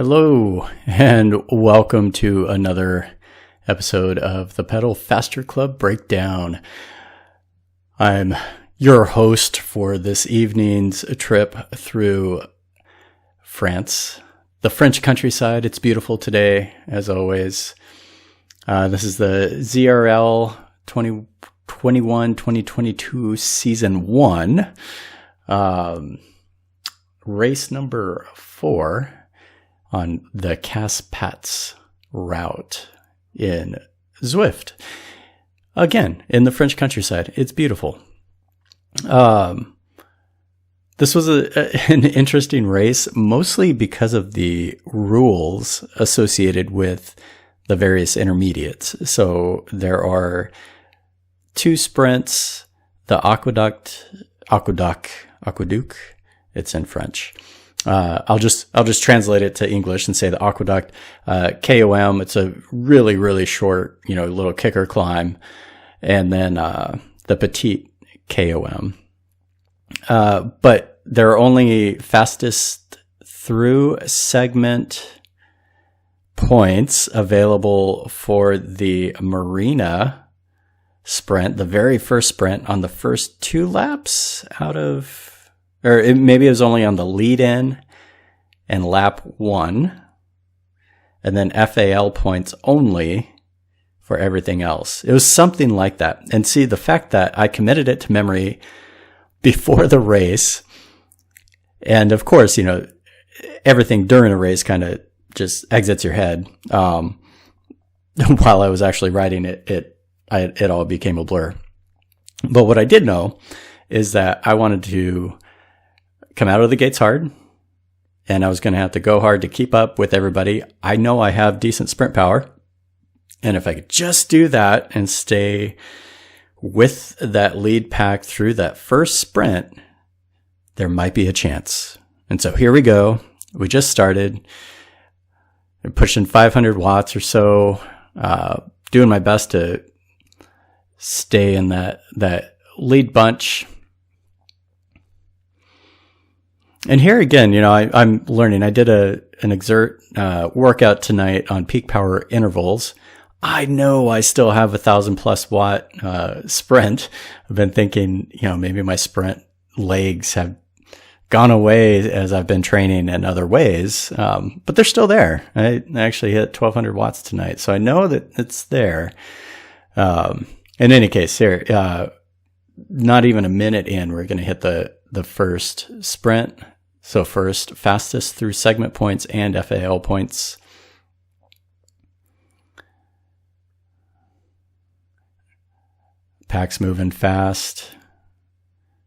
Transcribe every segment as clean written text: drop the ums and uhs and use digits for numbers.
Hello, and welcome to another episode of the Pedal Faster Club Breakdown. I'm your host for this evening's trip through France, the French countryside. It's beautiful today, as always. This is the ZRL 2021-2022 Season 1, race number 4 on the Casse-Pattes route in Zwift. Again, in the French countryside. It's beautiful. This was an interesting race, mostly because of the rules associated with the various intermediates. So there are 2 sprints, the aqueduct, it's in French. I'll just translate it to English and say the aqueduct, KOM. It's a really, really short, little kicker climb. And then, the petite KOM. But there are only fastest through segment points available for the Marina sprint, the very first sprint on the first 2 laps maybe it was only on the lead in and lap 1, and then FAL points only for everything else. It was something like that. And see, the fact that I committed it to memory before the race, and of course, everything during a race kind of just exits your head. While I was actually writing it all became a blur. But what I did know is that I wanted to come out of the gates hard, and I was going to have to go hard to keep up with everybody. I know I have decent sprint power, and if I could just do that and stay with that lead pack through that first sprint, there might be a chance. And so here we go. We just started. I'm pushing 500 watts or so, doing my best to stay in that lead bunch. And here again, I'm learning. I did an exert workout tonight on peak power intervals. I know I still have 1,000+ watt sprint. I've been thinking, maybe my sprint legs have gone away as I've been training in other ways, but they're still there. I actually hit 1,200 watts tonight, so I know that it's there. In any case, here, not even a minute in, we're going to hit the first sprint. So first, fastest through segment points and FAL points. Pack's moving fast,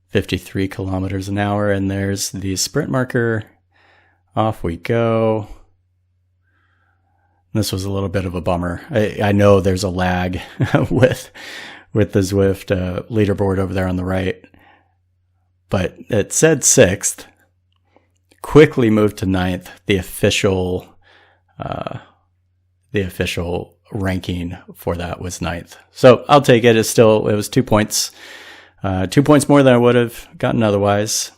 53 kilometers an hour. And there's the sprint marker. Off we go. This was a little bit of a bummer. I know there's a lag with the Zwift leaderboard over there on the right. But it said 6th, quickly moved to 9th. The official ranking for that was 9th. So I'll take it. It was 2 points, 2 points more than I would have gotten otherwise.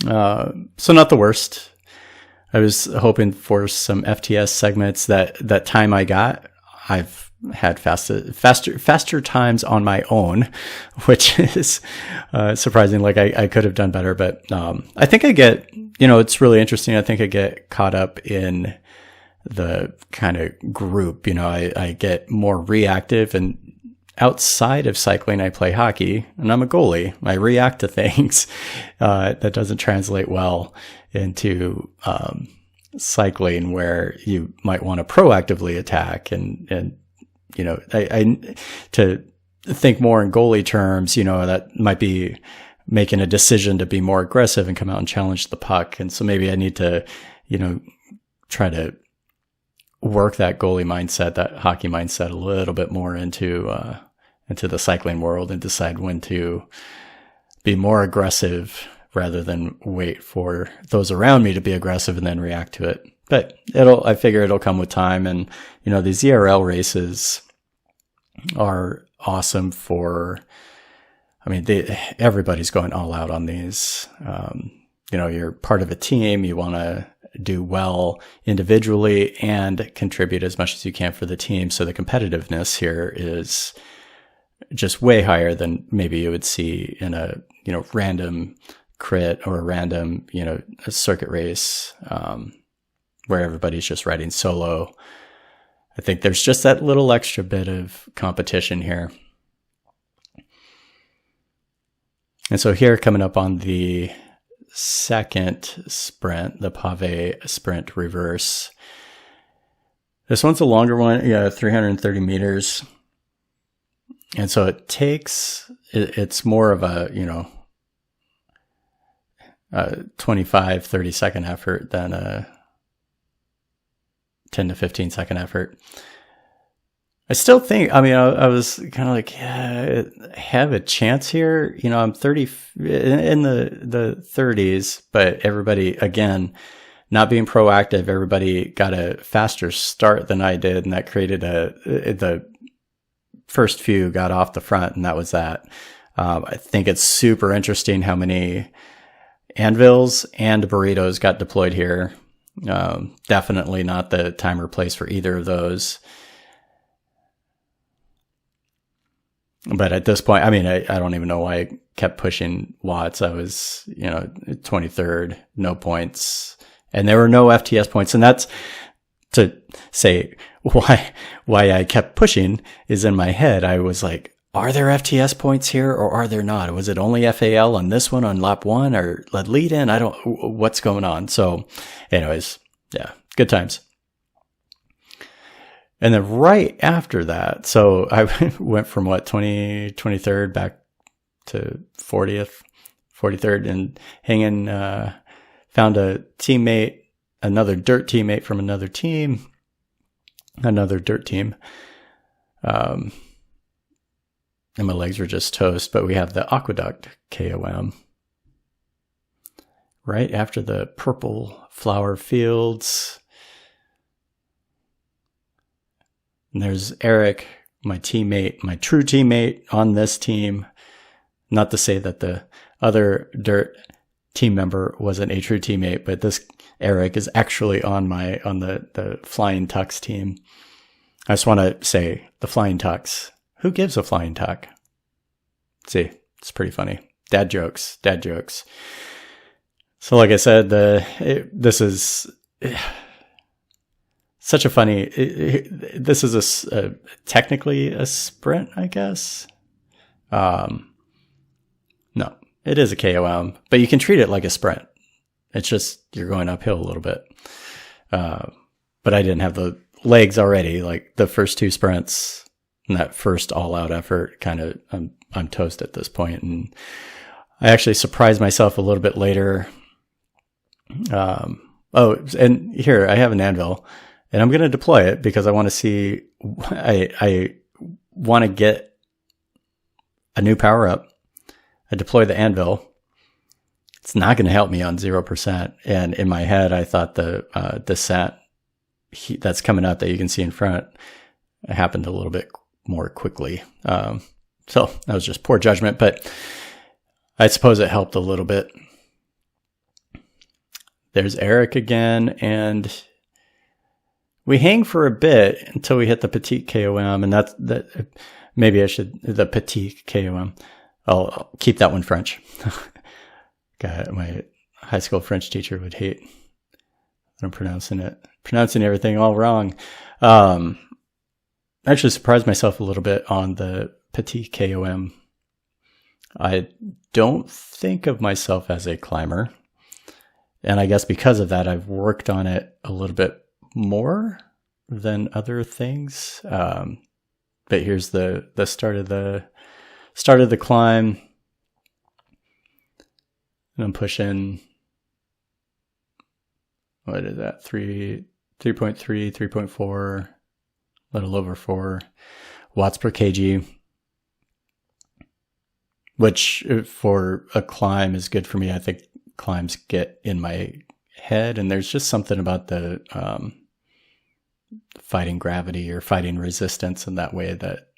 So not the worst. I was hoping for some FTS segments. That time I got, I've had faster times on my own, which is surprising. Like I could have done better, but I think I get, it's really interesting. I think I get caught up in the kind of group. I get more reactive, and outside of cycling, I play hockey, and I'm a goalie. I react to things that doesn't translate well into cycling, where you might want to proactively attack and I to think more in goalie terms, that might be making a decision to be more aggressive and come out and challenge the puck. And so maybe I need to, try to work that goalie mindset, that hockey mindset a little bit more into the cycling world, and decide when to be more aggressive rather than wait for those around me to be aggressive and then react to it. But I figure it'll come with time. And, the ZRL races are awesome for, everybody's going all out on these. You're part of a team. You want to do well individually and contribute as much as you can for the team. So the competitiveness here is just way higher than maybe you would see in a, random crit or a random, a circuit race, where everybody's just riding solo. I think there's just that little extra bit of competition here. And so here, coming up on the second sprint, the Pave sprint reverse. This one's a longer one, 330 meters. And so it's more of a, 25, 30 second effort than a 10 to 15 second effort. I still think, I was kind of like, yeah, I have a chance here. I'm 30 in the 30s, but everybody, again, not being proactive, everybody got a faster start than I did. And that created the first few got off the front, and that was that. I think it's super interesting how many anvils and burritos got deployed here. Definitely not the time or place for either of those. But at this point, I don't even know why I kept pushing watts. I was, 23rd, no points, and there were no FTS points. And that's to say why I kept pushing is in my head. I was like, are there FTS points here or are there not? Was it only FAL on this one on lap 1 or lead in? What's going on? So anyways, yeah, good times. And then right after that, so I went from 23rd back to 43rd and hanging, found a teammate, another dirt teammate from another dirt team. And my legs were just toast, but we have the Aqueduct KOM right after the purple flower fields. And there's Eric, my teammate, my true teammate on this team. Not to say that the other dirt team member wasn't a true teammate, but this Eric is actually on the Flying Tuckz team. I just want to say the Flying Tuckz. Who gives a flying tuck? See, it's pretty funny. Dad jokes. So like I said, this is such a funny, this is technically a sprint, I guess. No, it is a KOM, but you can treat it like a sprint. It's just, you're going uphill a little bit. But I didn't have the legs already, like the first 2 sprints and that first all out effort kind of, I'm toast at this point. And I actually surprised myself a little bit later. And here I have an anvil. And I'm going to deploy it because I want to see, I want to get a new power up. I deploy the anvil. It's not going to help me on 0%. And in my head, I thought the descent that's coming up that you can see in front happened a little bit more quickly. So that was just poor judgment, but I suppose it helped a little bit. There's Eric again, and we hang for a bit until we hit the Petite KOM, and that maybe I should, the Petite KOM. I'll keep that one French. God, my high school French teacher would hate that I'm pronouncing everything all wrong. I actually surprised myself a little bit on the Petite KOM. I don't think of myself as a climber, and I guess because of that, I've worked on it a little bit more than other things. But here's the start of the climb. And I'm pushing, what is that? 3.3, 3.4, a little over 4 watts per kg, which for a climb is good for me. I think climbs get in my head, and there's just something about the fighting gravity or fighting resistance in that way that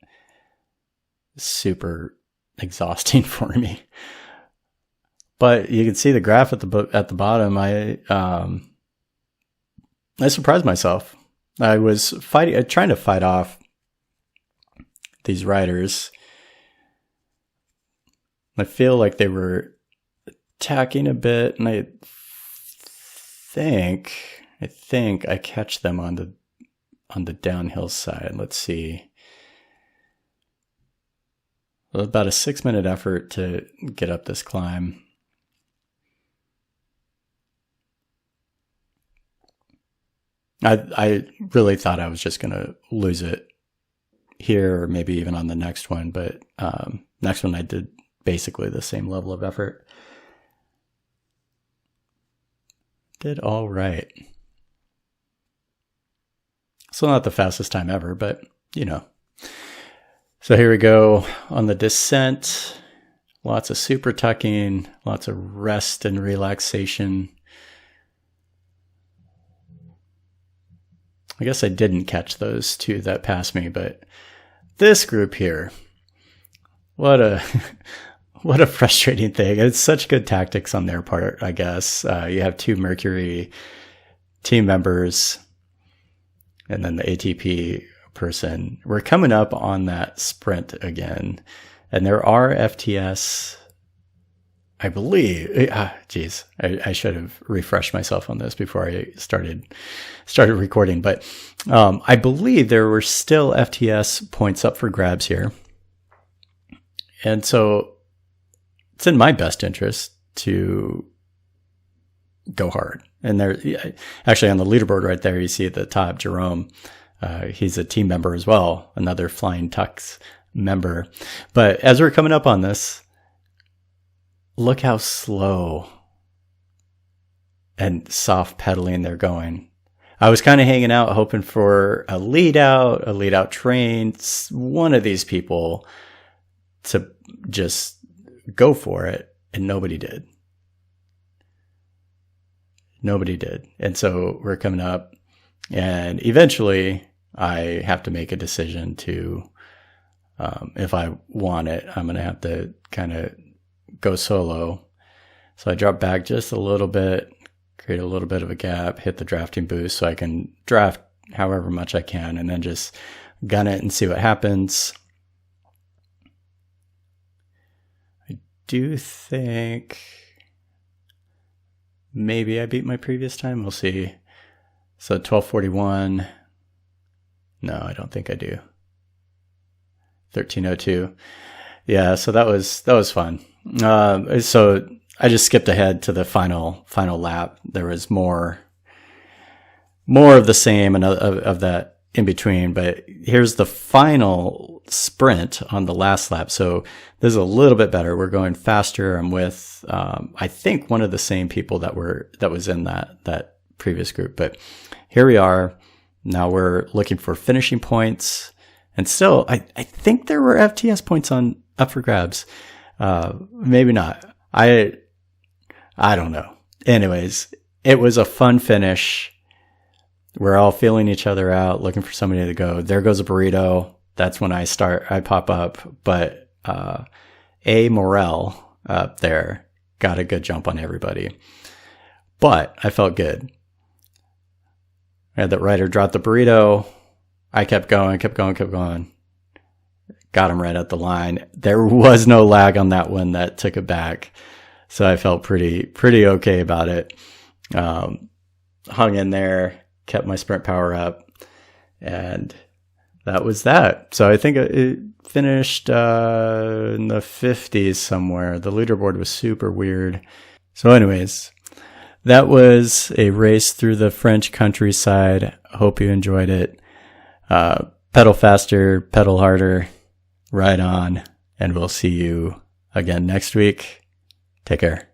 is super exhausting for me. But you can see the graph at the bottom. I surprised myself. I was trying to fight off these riders. I feel like they were attacking a bit, and I think I catch them on the downhill side. Let's see. It was about a 6-minute effort to get up this climb. I really thought I was just going to lose it here, or maybe even on the next one, but next one I did basically the same level of effort. Did all right. Still not the fastest time ever, but you know. So here we go on the descent. Lots of super tucking, lots of rest and relaxation. I guess I didn't catch those two that passed me, but this group here, what a frustrating thing. It's such good tactics on their part, I guess. You have 2 Mercury team members and then the ATP person. We're coming up on that sprint again, and there are FTS, I believe. I should have refreshed myself on this before I started recording, but I believe there were still FTS points up for grabs here. And so it's in my best interest to go hard. And there, actually on the leaderboard right there, you see at the top, Jerome, he's a team member as well, another Flying Tuckz member. But as we're coming up on this, look how slow and soft pedaling they're going. I was kind of hanging out, hoping for a lead out train, one of these people to just go for it, and nobody did. And so we're coming up, and eventually I have to make a decision to, if I want it, I'm going to have to kind of go solo. So I drop back just a little bit, create a little bit of a gap, hit the drafting boost so I can draft however much I can, and then just gun it and see what happens. I do think maybe I beat my previous time. We'll see. So 12:41. No, I don't think I do. 13:02. Yeah, so that was fun. So I just skipped ahead to the final lap. There was more of the same and of that in between, but here's the final sprint on the last lap. So this is a little bit better. We're going faster. I'm with I think one of the same people that was in that previous group. But here we are. Now we're looking for finishing points, and still I think there were FTS points up for grabs. Maybe not. I don't know. Anyways, it was a fun finish. We're all feeling each other out, looking for somebody to go. There goes a burrito. That's when I pop up. But A. Morel up there got a good jump on everybody. But I felt good. I had that rider drop the burrito. I kept going. Got him right at the line. There was no lag on that one that took it back. So I felt pretty okay about it. Hung in there, kept my sprint power up, and that was that. So I think it finished in the 50s somewhere. The leaderboard was super weird. So anyways, that was a race through the French countryside. Hope you enjoyed it. Pedal faster, pedal harder, ride on, and we'll see you again next week. Take care.